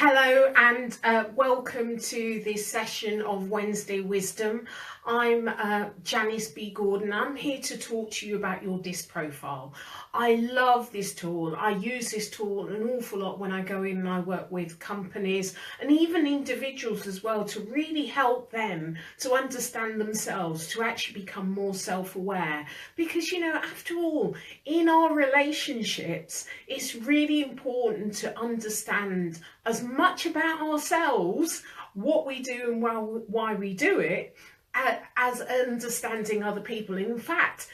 Hello and welcome to this session of Wednesday Wisdom. I'm Janice B. Gordon. I'm here to talk to you about your DISC profile. I love this tool. I use this tool an awful lot when I go in and I work with companies and even individuals as well, to really help them to understand themselves, to actually become more self-aware. Because, you know, after all, in our relationships, it's really important to understand as much about ourselves, what we do and why we do it, as understanding other people. In fact,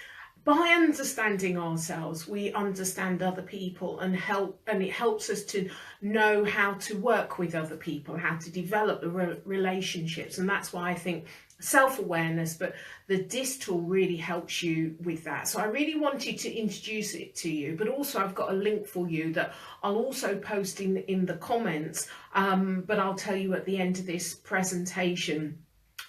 by understanding ourselves, we understand other people and it helps us to know how to work with other people, how to develop the relationships. And that's why I think self-awareness, but the DISC tool really helps you with that. So I really wanted to introduce it to you, but also I've got a link for you that I'll also post in the comments, but I'll tell you at the end of this presentation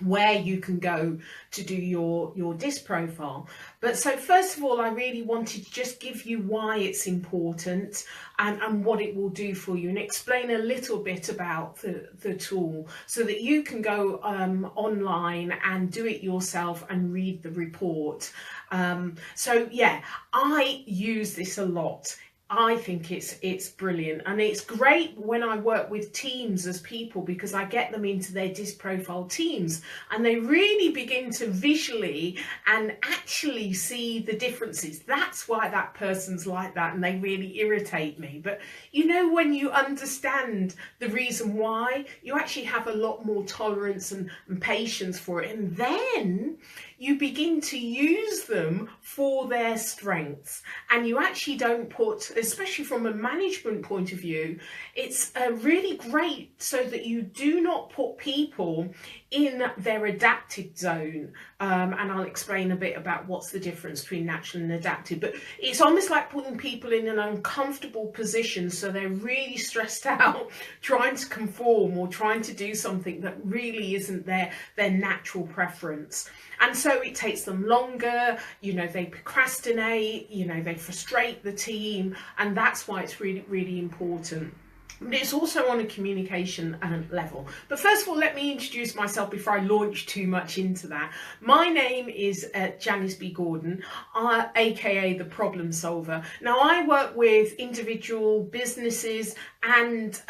where you can go to do your DISC profile. But so first of all, I really wanted to just give you why it's important and what it will do for you, and explain a little bit about the tool so that you can go online and do it yourself and read the report. So yeah, I use this a lot. I think it's brilliant, and it's great when I work with teams as people, because I get them into their DISC profile teams and they really begin to visually and actually see the differences. That's why that person's like that and they really irritate me. But you know, when you understand the reason why, you actually have a lot more tolerance and patience for it, and then you begin to use them for their strengths, and you actually don't put, especially from a management point of view, it's really great so that you do not put people in their adapted zone, and I'll explain a bit about what's the difference between natural and adapted. But it's almost like putting people in an uncomfortable position, so they're really stressed out trying to conform or trying to do something that really isn't their natural preference. And so it takes them longer, you know, they procrastinate, you know, they frustrate the team, and that's why it's really, really important. But it's also on a communication level. But first of all, let me introduce myself before I launch too much into that. My name is Janice B. Gordon, aka the Problem Solver. Now, I work with individual businesses and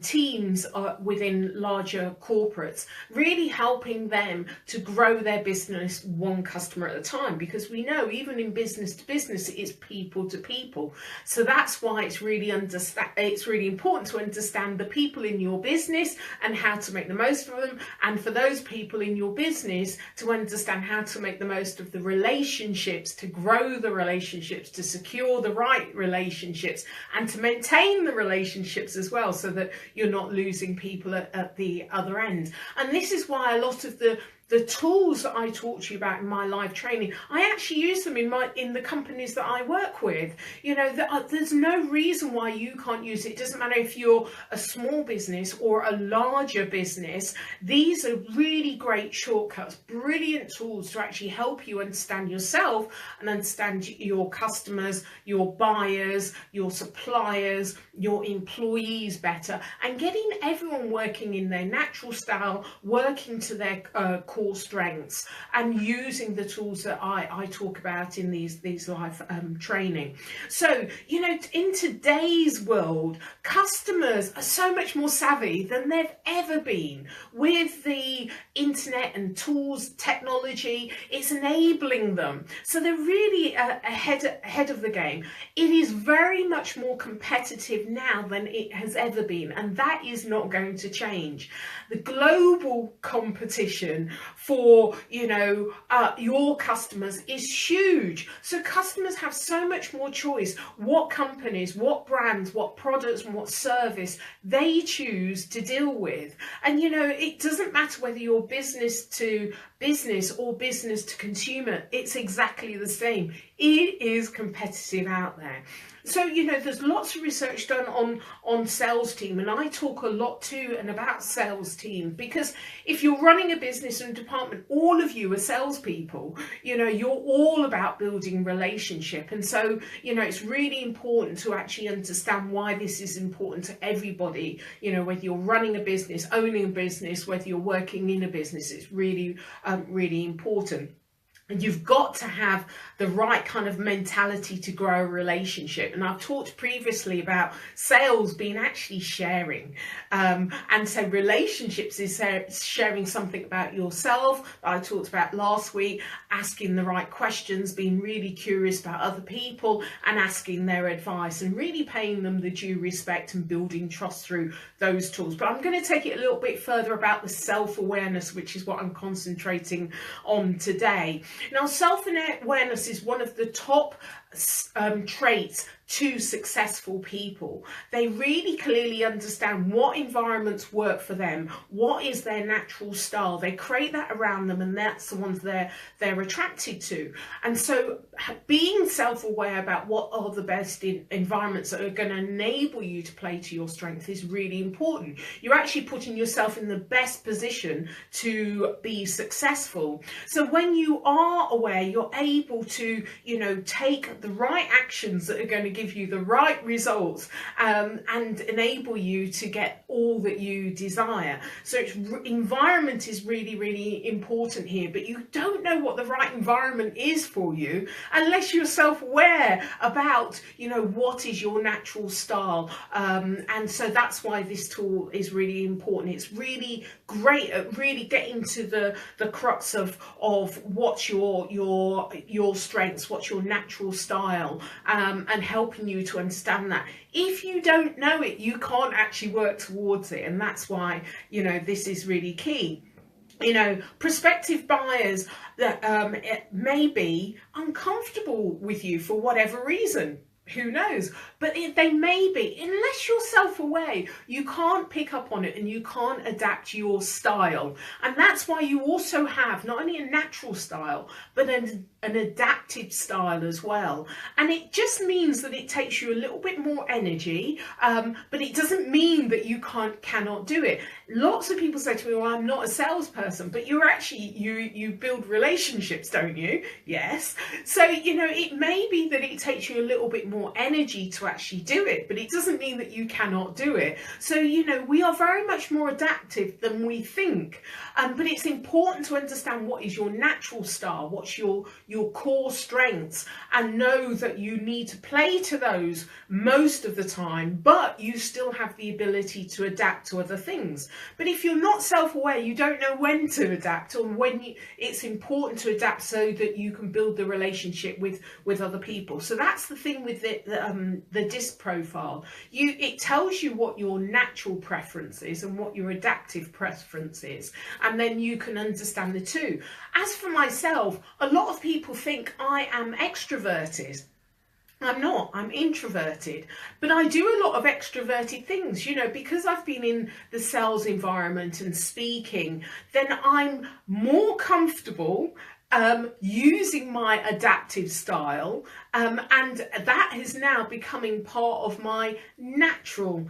teams within larger corporates, really helping them to grow their business one customer at a time, because we know even in business to business, it's people to people. So that's why it's really important to understand the people in your business and how to make the most of them, and for those people in your business to understand how to make the most of the relationships, to grow the relationships, to secure the right relationships, and to maintain the relationships as well, so that you're not losing people at the other end. And this is why a lot of the tools that I talk to you about in my live training, I actually use them in the companies that I work with. You know, there's no reason why you can't use it. It doesn't matter if you're a small business or a larger business. These are really great shortcuts, brilliant tools to actually help you understand yourself and understand your customers, your buyers, your suppliers, your employees better, and getting everyone working in their natural style, working to their core strengths, and using the tools that I talk about in these live training. So, you know, in today's world, customers are so much more savvy than they've ever been with the internet and tools, technology. It's enabling them, so they're really ahead of the game. It is very much more competitive now than it has ever been, and that is not going to change. The global competition for, you know, your customers is huge. So customers have so much more choice what companies, what brands, what products and what service they choose to deal with. And, you know, it doesn't matter whether you're business to business or business to consumer, it's exactly the same. It is competitive out there. So, there's lots of research done on sales team, and I talk a lot too and about sales team, because if you're running a business and department, all of you are salespeople, you're all about building relationship. And so, it's really important to actually understand why this is important to everybody, whether you're running a business, owning a business, whether you're working in a business, it's really, really important. And you've got to have the right kind of mentality to grow a relationship. And I've talked previously about sales being actually sharing. And so relationships is sharing something about yourself. I talked about last week, asking the right questions, being really curious about other people and asking their advice and really paying them the due respect and building trust through those tools. But I'm going to take it a little bit further about the self-awareness, which is what I'm concentrating on today. Now, self-awareness is one of the top traits to successful people. They really clearly understand what environments work for them, what is their natural style. They create that around them, and that's the ones they're attracted to. And so being self-aware about what are the best environments that are going to enable you to play to your strength is really important. You're actually putting yourself in the best position to be successful. So when you are aware, you're able to, take the right actions that are going to give you the right results, and enable you to get all that you desire. So environment is really, really important here, but you don't know what the right environment is for you unless you're self-aware about, what is your natural style. And so that's why this tool is really important. It's really great at really getting to the crux of what's your strengths, what's your natural style, and helping you to understand that. If you don't know it, you can't actually work towards it, and that's why this is really key. Prospective buyers that may be uncomfortable with you for whatever reason. Who knows? But they may be. Unless you're self-aware, you can't pick up on it and you can't adapt your style. And that's why you also have not only a natural style, but an adapted style as well. And it just means that it takes you a little bit more energy, but it doesn't mean that you cannot do it. Lots of people say to me, well, I'm not a salesperson, but you're actually, you build relationships, don't you? Yes. So, it may be that it takes you a little bit more energy to actually do it, but it doesn't mean that you cannot do it. So, we are very much more adaptive than we think. But it's important to understand what is your natural style, what's your core strengths, and know that you need to play to those most of the time, but you still have the ability to adapt to other things. But if you're not self-aware, you don't know when to adapt or when it's important to adapt so that you can build the relationship with other people. So that's the thing with the DISC profile. It tells you what your natural preference is and what your adaptive preference is, and then you can understand the two. As for myself, a lot of people think I am extroverted. I'm not, I'm introverted, but I do a lot of extroverted things, because I've been in the sales environment and speaking, then I'm more comfortable using my adaptive style, and that is now becoming part of my natural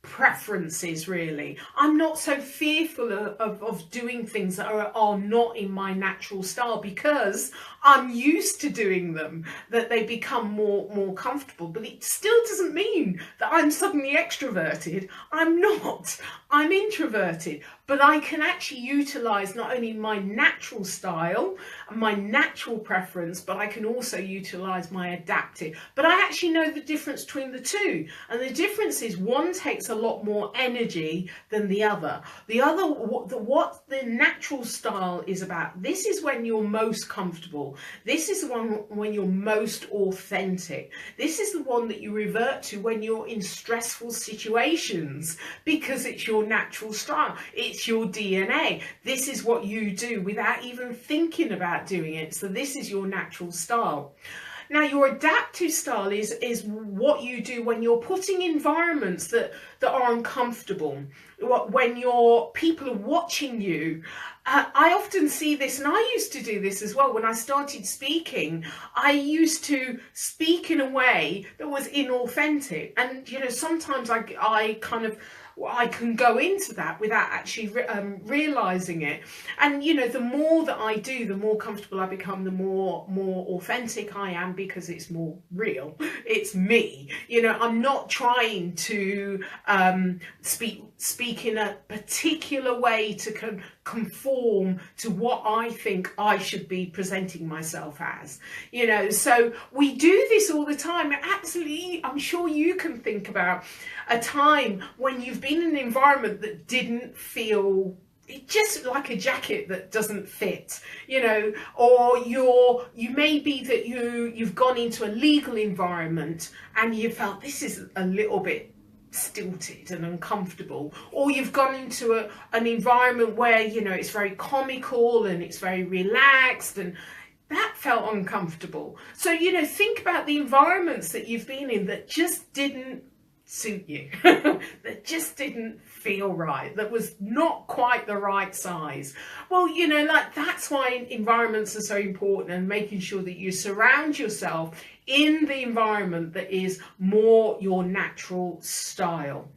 preferences. Really, I'm not so fearful of doing things that are not in my natural style, because I'm used to doing them, that they become more comfortable. But it still doesn't mean that I'm suddenly extroverted. I'm not. I'm introverted, but I can actually utilize not only my natural style and my natural preference, but I can also utilize my adaptive. But I actually know the difference between the two, and the difference is one takes a lot more energy than the other. The other, what the natural style is about, this is when you're most comfortable. This is the one when you're most authentic. This is the one that you revert to when you're in stressful situations, because it's your natural style. It's your DNA. This is what you do without even thinking about doing it. So this is your natural style. Now, your adaptive style is what you do when you're putting environments that are uncomfortable, when your people are watching you. I often see this, and I used to do this as well. When I started speaking, I used to speak in a way that was inauthentic. And, you know, sometimes I can go into that without actually realizing it. And, you know, the more that I do, the more comfortable I become, the more authentic I am, because it's more real. It's me. You know, I'm not trying to speak in a particular way to conform to what I think I should be presenting myself as. You know, so we do this all the time. Absolutely, I'm sure you can think about a time when you've been in an environment that didn't feel, just like a jacket that doesn't fit, you know, or you may be that you've gone into a legal environment and you felt this is a little bit stilted and uncomfortable, or you've gone into an environment where, you know, it's very comical and it's very relaxed, and that felt uncomfortable. So, you know, think about the environments that you've been in that just didn't suit you, that just didn't feel right, that was not quite the right size. Well, you know, like, that's why environments are so important, and making sure that you surround yourself in the environment that is more your natural style.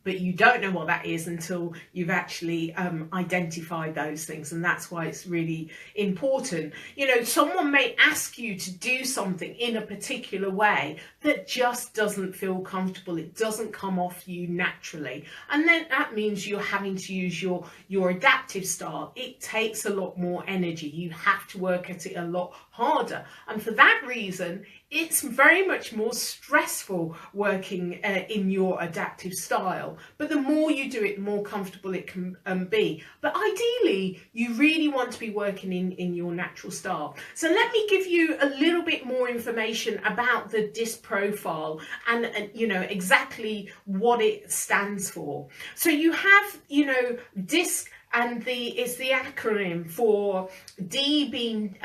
But you don't know what that is until you've actually identified those things. And that's why it's really important. You know, someone may ask you to do something in a particular way that just doesn't feel comfortable. It doesn't come off you naturally. And then that means you're having to use your adaptive style. It takes a lot more energy. You have to work at it a lot harder. And for that reason, it's very much more stressful working in your adaptive style. But the more you do it, the more comfortable it can be. But ideally, you really want to be working in your natural style. So let me give you a little bit more information about the DISC profile, and you know, exactly what it stands for. So you have, you know, DISC, and it's the acronym for D being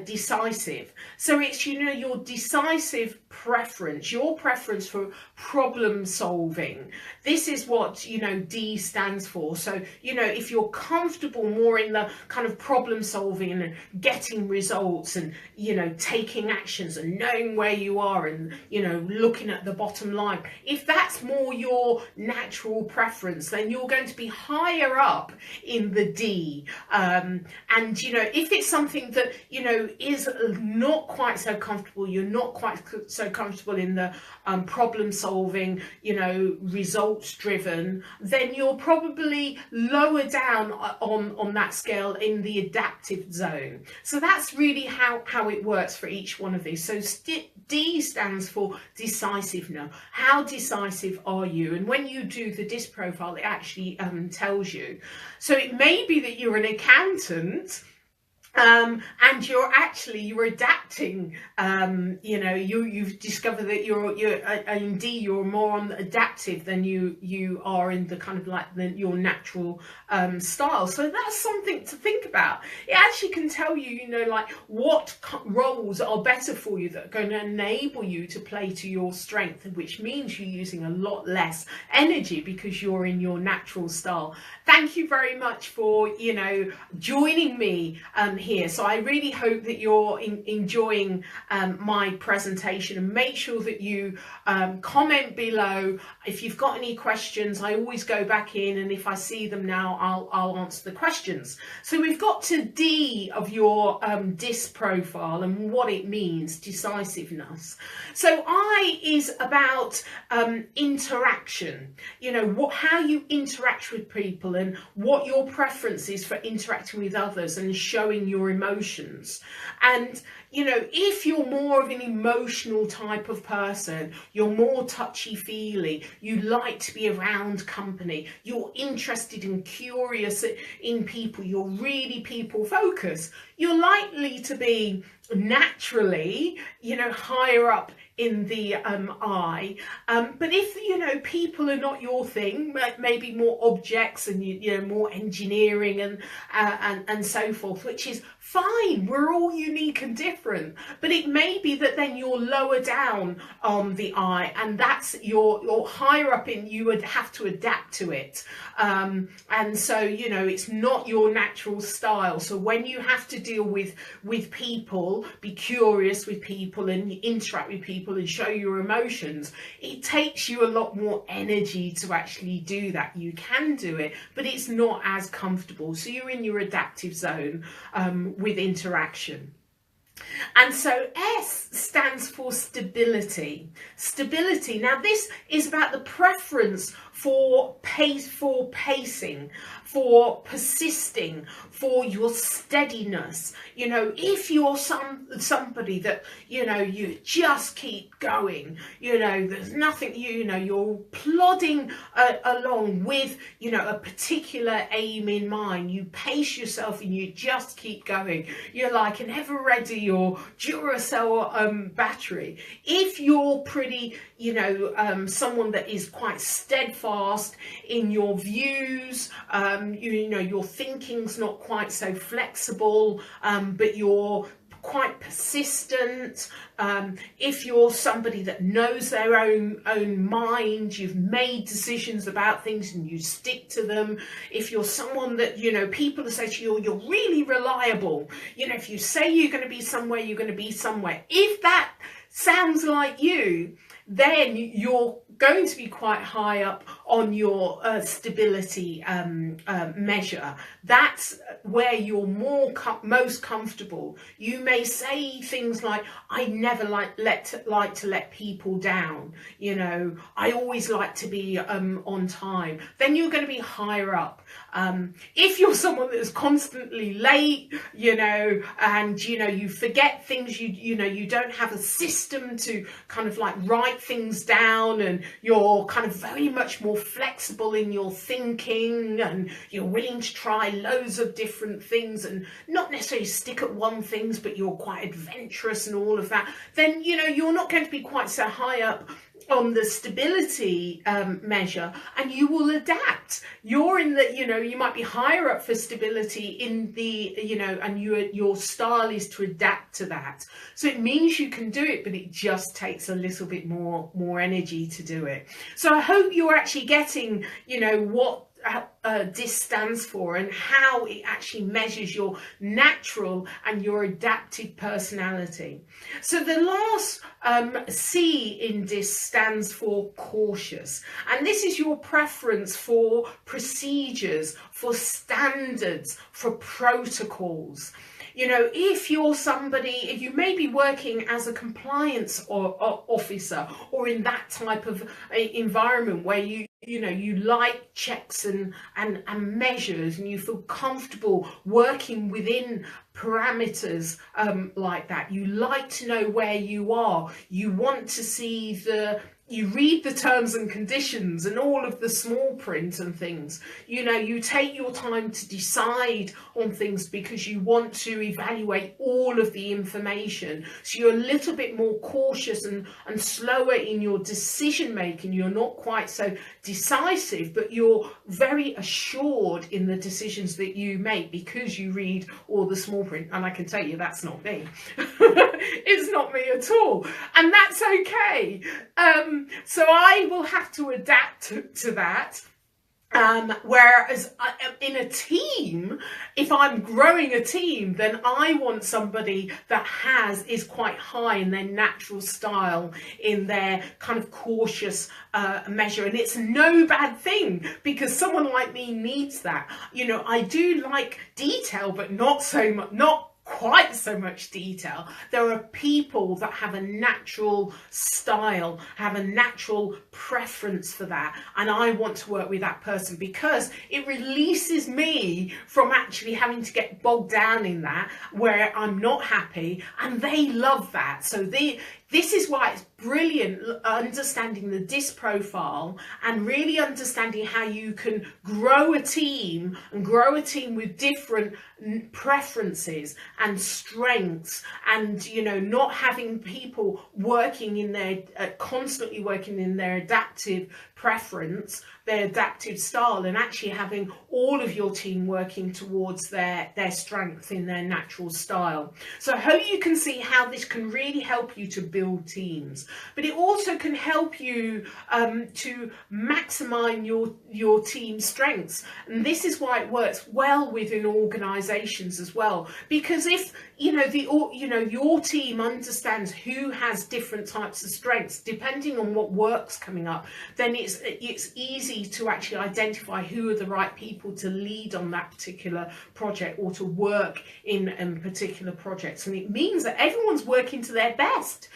decisive. So it's, you know, your decisive preference, your preference for problem solving. This is what, you know, D stands for. So, you know, if you're comfortable more in the kind of problem solving and getting results, and, you know, taking actions and knowing where you are, and, you know, looking at the bottom line, if that's more your natural preference, then you're going to be higher up in the D. And, you know, if it's something that, you know, is not quite so comfortable, you're not quite so comfortable in the problem solving, you know, results driven, then you're probably lower down on that scale in the adaptive zone. So that's really how it works for each one of these. So D stands for decisiveness. How decisive are you? And when you do the DISC profile, it actually tells you. So it may be that you're an accountant, and you're adapting, you know, you've discovered that you're indeed you're more on the adaptive than you are in the kind of like your natural style. So that's something to think about. It actually can tell you, you know, like what roles are better for you, that are going to enable you to play to your strength, which means you're using a lot less energy because you're in your natural style. Thank you very much for, you know, joining me here. So I really hope that you're enjoying my presentation, and make sure that you comment below if you've got any questions. I always go back in, and if I see them now, I'll answer the questions. So we've got to D of your DISC profile and what it means, decisiveness. So I is about interaction, you know, how you interact with people, and what your preference is for interacting with others and showing your emotions. And, you know, if you're more of an emotional type of person, you're more touchy-feely, you like to be around company, you're interested and curious in people, you're really people-focused, you're likely to be naturally, you know, higher up in the I. But if, you know, people are not your thing, maybe more objects and, you know, more engineering and so forth, which is fine. We're all unique and different. But it may be that then you're lower down on the I, and that's you're higher up in, you would have to adapt to it. And so, you know, it's not your natural style. So when you have to deal with people, be curious with people and interact with people and show your emotions, it takes you a lot more energy to actually do that. You can do it, but it's not as comfortable. So you're in your adaptive zone with interaction. And so S stands for stability. Stability. Now this is about the preference for pacing, for persisting, for your steadiness. You know, if you're somebody that, you know, you just keep going, you know, there's nothing, you know, you're plodding along with, you know, a particular aim in mind. You pace yourself and you just keep going. You're like an ever-ready or Duracell battery. If you're pretty, you know, someone that is quite steadfast in your views, you know, your thinking's not quite so flexible, but you're quite persistent. If you're somebody that knows their own mind, you've made decisions about things and you stick to them. If you're someone that, you know, people say to you, you're really reliable. You know, if you say you're going to be somewhere, you're going to be somewhere. If that sounds like you, then you're going to be quite high up on your stability measure. That's where you're most comfortable. You may say things like, I never like to let people down. You know, I always like to be on time. Then you're going to be higher up. If you're someone that is constantly late, you know, and, you know, you forget things, you know, you don't have a system to kind of like write things down, and you're kind of very much more flexible in your thinking, and you're willing to try loads of different things and not necessarily stick at one thing, but you're quite adventurous and all of that, then, you know, you're not going to be quite so high up on the stability measure, and you will adapt. You're in the, you know, you might be higher up for stability in the, you know, and your style is to adapt to that. So it means you can do it, but it just takes a little bit more energy to do it. So I hope you're actually getting, you know, what DIS stands for and how it actually measures your natural and your adaptive personality. So the last C in DIS stands for cautious, and this is your preference for procedures, for standards, for protocols. You know, if you're somebody, if you may be working as a compliance officer or in that type of environment where you know, you like checks and measures, and you feel comfortable working within parameters like that. You like to know where you are. You want to see you read the terms and conditions and all of the small print and things. You know, you take your time to decide on things because you want to evaluate all of the information. So you're a little bit more cautious and slower in your decision making. You're not quite so decisive, but you're very assured in the decisions that you make because you read all the small print. And I can tell you that's not me. It's not me at all. And that's okay. So I will have to adapt to that. Whereas in a team, if I'm growing a team, then I want somebody that is quite high in their natural style, in their kind of cautious measure. And it's no bad thing, because someone like me needs that. You know, I do like detail, but not so much, not quite so much detail. There are people that have a natural style, have a natural preference for that, and I want to work with that person because it releases me from actually having to get bogged down in that where I'm not happy, and they love that. So This is why it's brilliant understanding the DISC profile and really understanding how you can grow a team and grow a team with different preferences and strengths, and not having people working in their constantly working in their adaptive preference, their adaptive style, and actually having all of your team working towards their strength in their natural style. So I hope you can see how this can really help you to build teams, but it also can help you to maximize your team strengths. And this is why it works well within organizations as well, because if your team understands who has different types of strengths depending on what work's coming up, then it's easy to actually identify who are the right people to lead on that particular project or to work in particular projects. And it means that everyone's working to their best.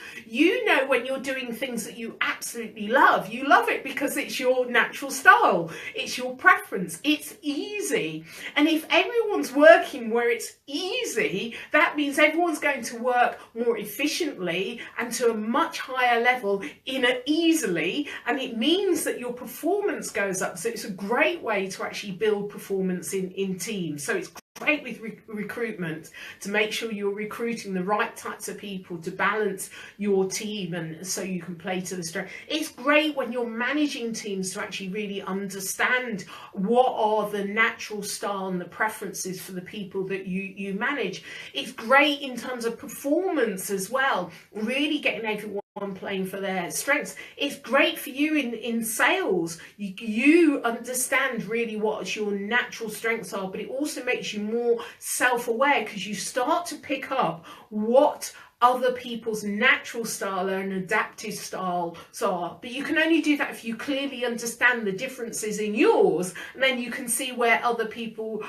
When you're doing things that you absolutely love, you love it because it's your natural style, it's your preference, it's easy. And if everyone's working where it's easy, that means everyone's going to work more efficiently and to a much higher level easily, and it means that your performance goes up. So it's a great way to actually build performance in teams. So it's great with recruitment to make sure you're recruiting the right types of people to balance your team and so you can play to the strength. It's great when you're managing teams to actually really understand what are the natural style and the preferences for the people that you manage. It's great in terms of performance as well, really getting everyone playing for their strengths. It's great for you in sales. You understand really what your natural strengths are, but it also makes you more self-aware because you start to pick up what other people's natural style and adaptive styles are. But you can only do that if you clearly understand the differences in yours, and then you can see where other people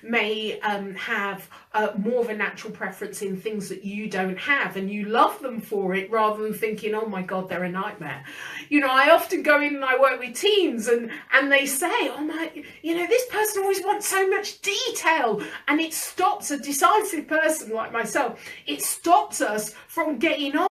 may have more of a natural preference in things that you don't have, and you love them for it rather than thinking, oh my God, they're a nightmare. I often go in and I work with teams and they say, oh my, this person always wants so much detail, and it stops a decisive person like myself. It stops us from getting on.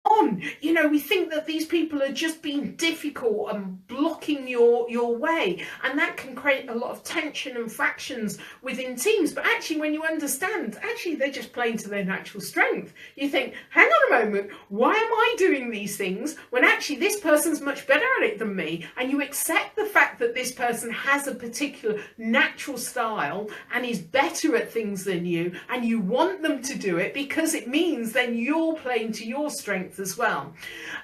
We think that these people are just being difficult and blocking your way, and that can create a lot of tension and fractions within teams. But actually, when you understand, they're just playing to their natural strength. You think, hang on a moment, why am I doing these things when actually this person's much better at it than me? And you accept the fact that this person has a particular natural style and is better at things than you, and you want them to do it because it means then you're playing to your strength as well.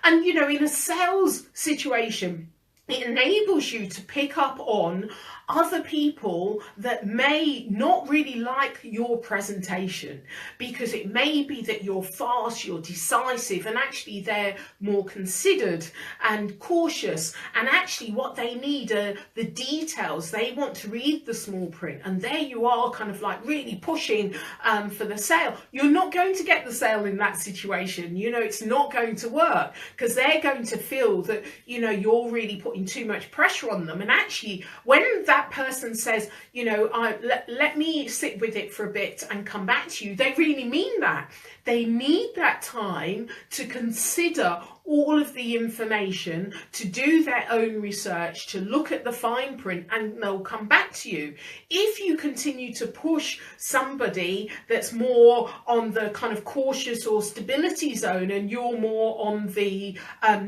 And in a sales situation, it enables you to pick up on other people that may not really like your presentation, because it may be that you're fast, you're decisive, and actually they're more considered and cautious, and actually what they need are the details. They want to read the small print, and there you are kind of like really pushing for the sale. You're not going to get the sale in that situation. It's not going to work because they're going to feel that you're really putting too much pressure on them. And actually when that person says, let me sit with it for a bit and come back to you, they really mean that. They need that time to consider all of the information, to do their own research, to look at the fine print, and they'll come back to you. If you continue to push somebody that's more on the kind of cautious or stability zone, and you're more on the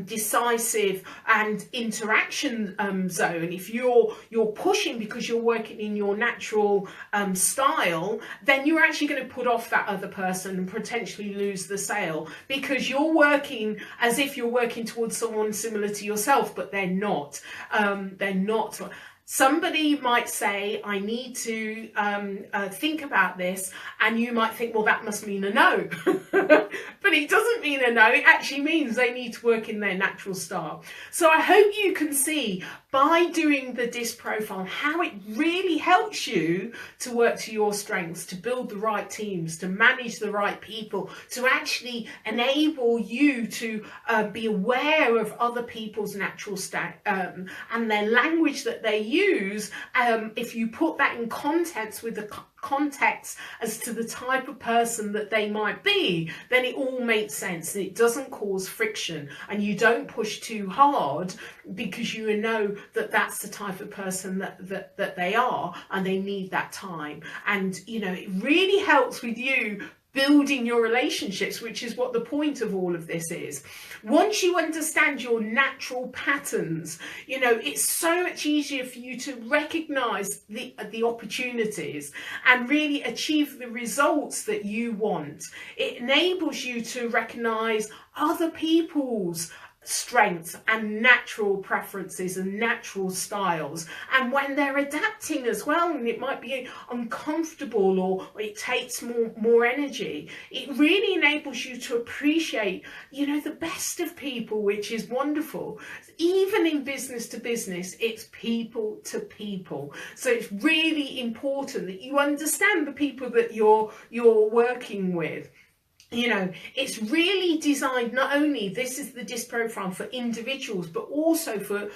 decisive and interaction zone, if you're pushing because you're working in your natural style, then you're actually going to put off that other person and potentially lose the sale, because you're working as if you're working towards someone similar to yourself, but they're not. They're not. Somebody might say, I need to think about this, and you might think, well, that must mean a no. But it doesn't mean a no. It actually means they need to work in their natural style. So I hope you can see by doing the DISC profile how it really helps you to work to your strengths, to build the right teams, to manage the right people, to actually enable you to be aware of other people's natural and their language that they use, if you put that in context with the context as to the type of person that they might be, then it all makes sense. It doesn't cause friction, and you don't push too hard because you know that that's the type of person that they are, and they need that time. And it really helps with you building your relationships, which is what the point of all of this is. Once you understand your natural patterns, it's so much easier for you to recognize the opportunities and really achieve the results that you want. It enables you to recognize other people's strengths and natural preferences and natural styles, and when they're adapting as well, and it might be uncomfortable or it takes more energy, it really enables you to appreciate the best of people, which is wonderful. Even in business to business, it's people to people, so it's really important that you understand the people that you're working with. It's really designed, not only this is the DISC profile for individuals, but also for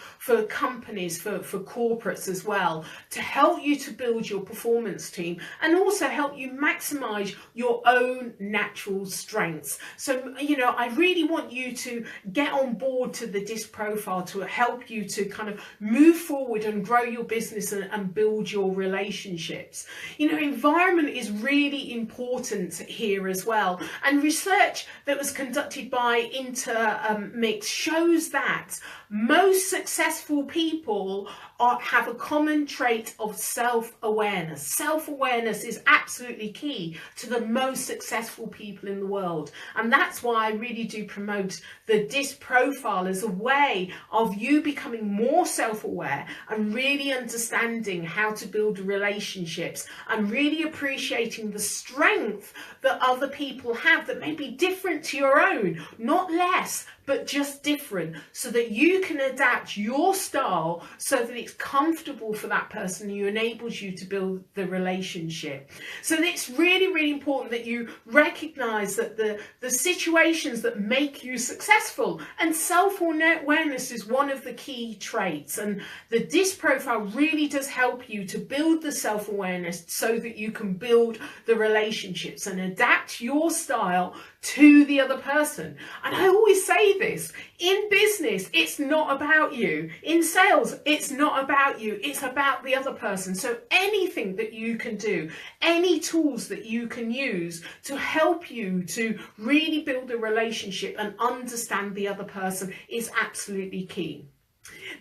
companies, for corporates as well, to help you to build your performance team and also help you maximize your own natural strengths. So, I really want you to get on board to the DISC profile to help you to kind of move forward and grow your business and build your relationships. Environment is really important here as well. And research that was conducted by Intermix shows that most successful people have a common trait of self-awareness. Self-awareness is absolutely key to the most successful people in the world. And that's why I really do promote the DISC profile as a way of you becoming more self-aware and really understanding how to build relationships and really appreciating the strength that other people have that may be different to your own, not less, but just different, so that you can adapt your style so that it's comfortable for that person who enables you to build the relationship. So it's really, really important that you recognize that the situations that make you successful, and self-awareness is one of the key traits. And the DISC profile really does help you to build the self-awareness so that you can build the relationships and adapt your style to the other person. And I always say this, in business, it's not about you. In sales, it's not about you. It's about the other person. So anything that you can do, any tools that you can use to help you to really build a relationship and understand the other person is absolutely key.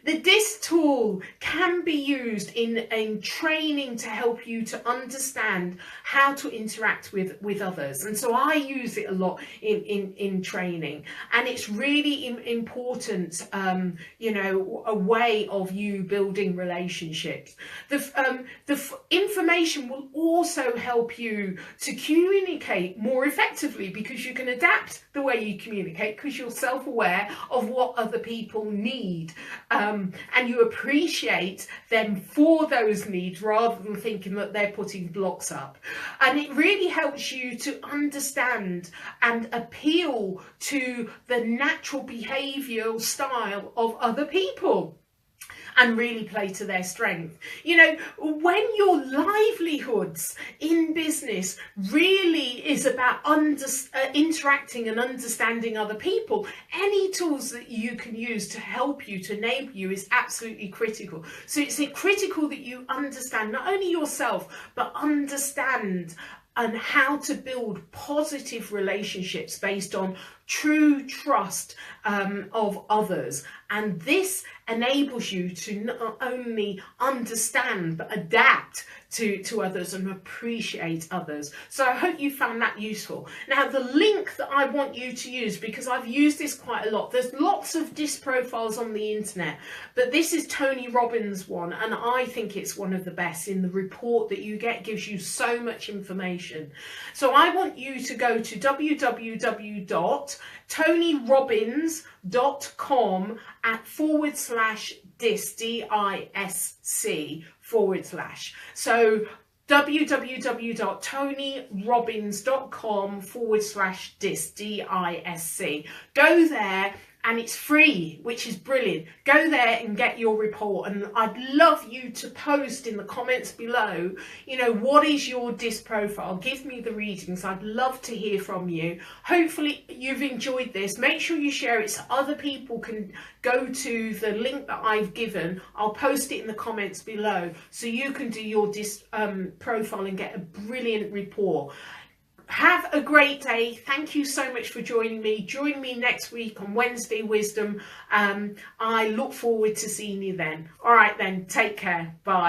The DISC tool can be used in training to help you to understand how to interact with others. And so I use it a lot in training. And it's really important, a way of you building relationships. The information will also help you to communicate more effectively, because you can adapt the way you communicate because you're self-aware of what other people need. And you appreciate them for those needs rather than thinking that they're putting blocks up. And it really helps you to understand and appeal to the natural behavioural style of other people and really play to their strength. When your livelihoods in business really is about interacting and understanding other people, any tools that you can use to help you, to enable you, is absolutely critical. So it's critical that you understand not only yourself, but understand and how to build positive relationships based on true trust of others. And this enables you to not only understand but adapt to others and appreciate others. So I hope you found that useful. Now, the link that I want you to use, because I've used this quite a lot, there's lots of DISC profiles on the internet, but this is Tony Robbins' one, and I think it's one of the best. In the report that you get, gives you so much information. So I want you to go to www.tonyrobbins.com /DISC, DISC. So www.tonyrobbins.com /DISC, DISC. Go there and it's free, which is brilliant. Go there and get your report, and I'd love you to post in the comments below, you know, what is your DISC profile? Give me the readings. I'd love to hear from you. Hopefully you've enjoyed this. Make sure you share it so other people can go to the link that I've given. I'll post it in the comments below so you can do your DISC profile and get a brilliant report. Have a great day. Thank you so much for joining me. Join me next week on Wednesday Wisdom. I look forward to seeing you then. All right then, take care. Bye.